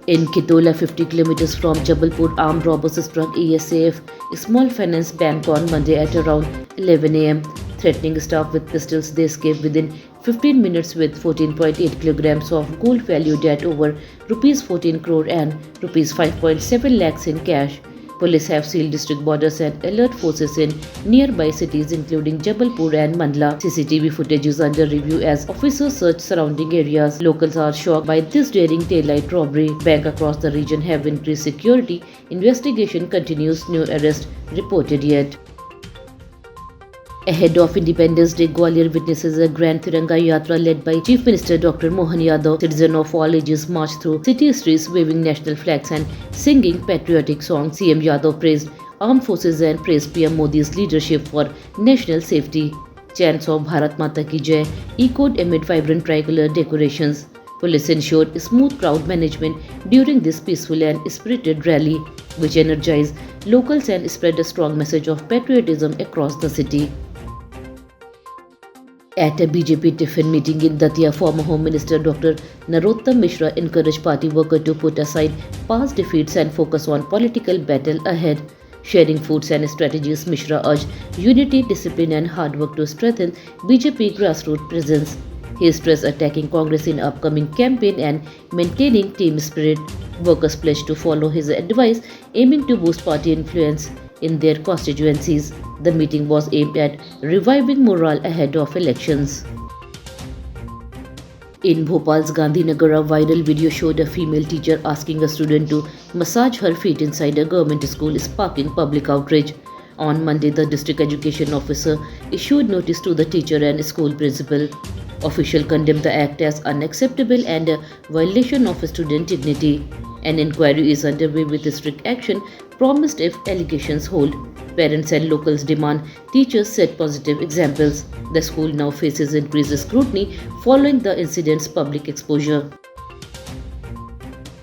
In Kitola, 50 kilometers from Jabalpur, armed robbers struck ESAF, a small finance bank on Monday at around 11 am. Threatening staff with pistols, they escaped within 15 minutes with 14.8 kilograms of gold valued at over rupees 14 crore and rupees 5.7 lakhs in cash. Police have sealed district borders and alert forces in nearby cities including Jabalpur and Mandla. CCTV footage is under review as officers search surrounding areas. Locals are shocked by this daring daylight robbery. Banks across the region have increased security. Investigation continues. No arrest reported yet. Ahead of Independence Day, Gwalior witnesses a grand Tiranga Yatra led by Chief Minister Dr. Mohan Yadav. Citizens of all ages marched through city streets waving national flags and singing patriotic songs. CM Yadav praised armed forces and praised PM Modi's leadership for national safety. Chants of Bharat Mata Ki Jai echoed amid vibrant tricolor decorations. Police ensured smooth crowd management during this peaceful and spirited rally, which energized locals and spread a strong message of patriotism across the city. At a BJP tiffin meeting in Datia, former Home Minister Dr. Narottam Mishra encouraged party workers to put aside past defeats and focus on political battle ahead. Sharing foods and strategies, Mishra urged unity, discipline and hard work to strengthen BJP grassroots presence. He stressed attacking Congress in upcoming campaign and maintaining team spirit. Workers pledged to follow his advice, aiming to boost party influence in their constituencies. The meeting was aimed at reviving morale ahead of elections. In Bhopal's Gandhinagar, a viral video showed a female teacher asking a student to massage her feet inside a government school, sparking public outrage. On Monday, the district education officer issued notice to the teacher and school principal. Officials condemned the act as unacceptable and a violation of student dignity. An inquiry is underway with strict action promised if allegations hold. Parents and locals demand teachers set positive examples. The school now faces increased scrutiny following the incident's public exposure.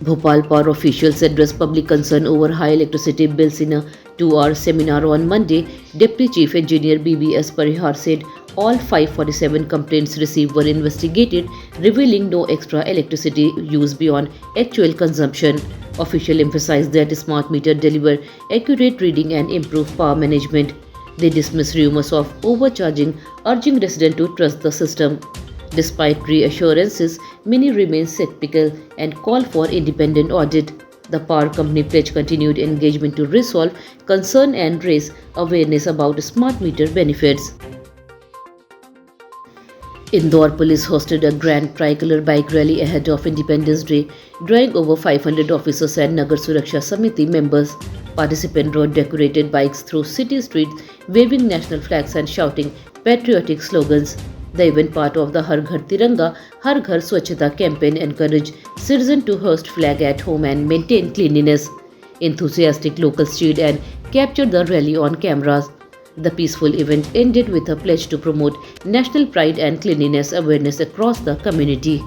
Bhopal Power officials addressed public concern over high electricity bills in a 2-hour seminar on Monday. Deputy Chief Engineer BBS Parihar said all 547 complaints received were investigated, revealing no extra electricity use beyond actual consumption. Officials emphasized that smart meters deliver accurate reading and improve power management. They dismissed rumors of overcharging, urging residents to trust the system. Despite reassurances, many remain skeptical and call for independent audit. The power company pledged continued engagement to resolve concern and raise awareness about smart meter benefits. Indore police hosted a grand tricolor bike rally ahead of Independence Day, drawing over 500 officers and Nagar Suraksha Samiti members. Participants rode decorated bikes through city streets, waving national flags and shouting patriotic slogans. The event, part of the Har Ghar Tiranga, Har Ghar Swachhata campaign, encouraged citizens to hoist flag at home and maintain cleanliness. Enthusiastic locals cheered and captured the rally on cameras. The peaceful event ended with a pledge to promote national pride and cleanliness awareness across the community.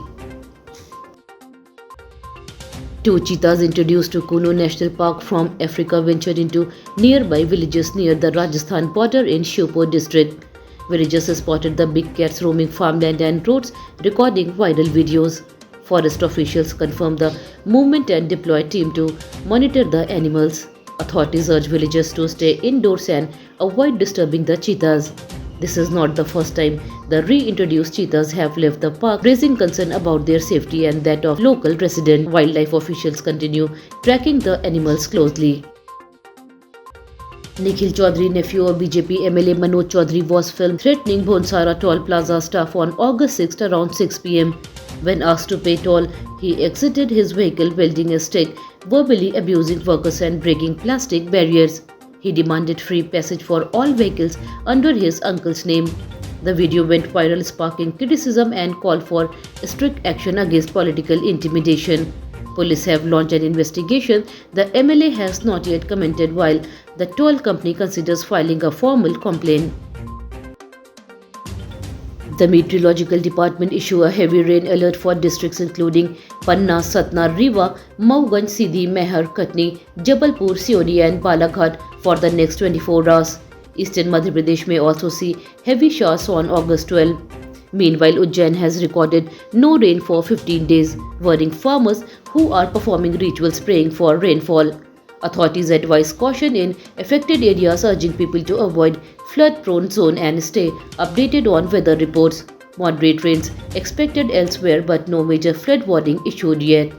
2 cheetahs introduced to Kuno National Park from Africa ventured into nearby villages near the Rajasthan border in Shiopur district. Villagers spotted the big cats roaming farmland and roads, recording viral videos. Forest officials confirmed the movement and deployed team to monitor the animals. Authorities urge villagers to stay indoors and avoid disturbing the cheetahs. This is not the first time the reintroduced cheetahs have left the park, raising concern about their safety and that of local residents. Wildlife officials continue tracking the animals closely. Nikhil Chaudhary, nephew of BJP MLA Manoj Chaudhary, was filmed threatening Bhonsara Toll Plaza staff on August 6 around 6 pm. When asked to pay toll, he exited his vehicle wielding a stick, verbally abusing workers and breaking plastic barriers. He demanded free passage for all vehicles under his uncle's name. The video went viral, sparking criticism and called for strict action against political intimidation. Police have launched an investigation. The MLA has not yet commented, while the toll company considers filing a formal complaint. The Meteorological Department issued a heavy rain alert for districts including Panna, Satna, Rewa, Mauganj, Sindhi, Mehar, Katni, Jabalpur, Sioni and Balaghat for the next 24 hours. Eastern Madhya Pradesh may also see heavy showers on August 12. Meanwhile, Ujjain has recorded no rain for 15 days, worrying farmers who are performing rituals praying for rainfall. Authorities advise caution in affected areas, urging people to avoid flood-prone zone and stay updated on weather reports. Moderate rains expected elsewhere, but no major flood warning issued yet.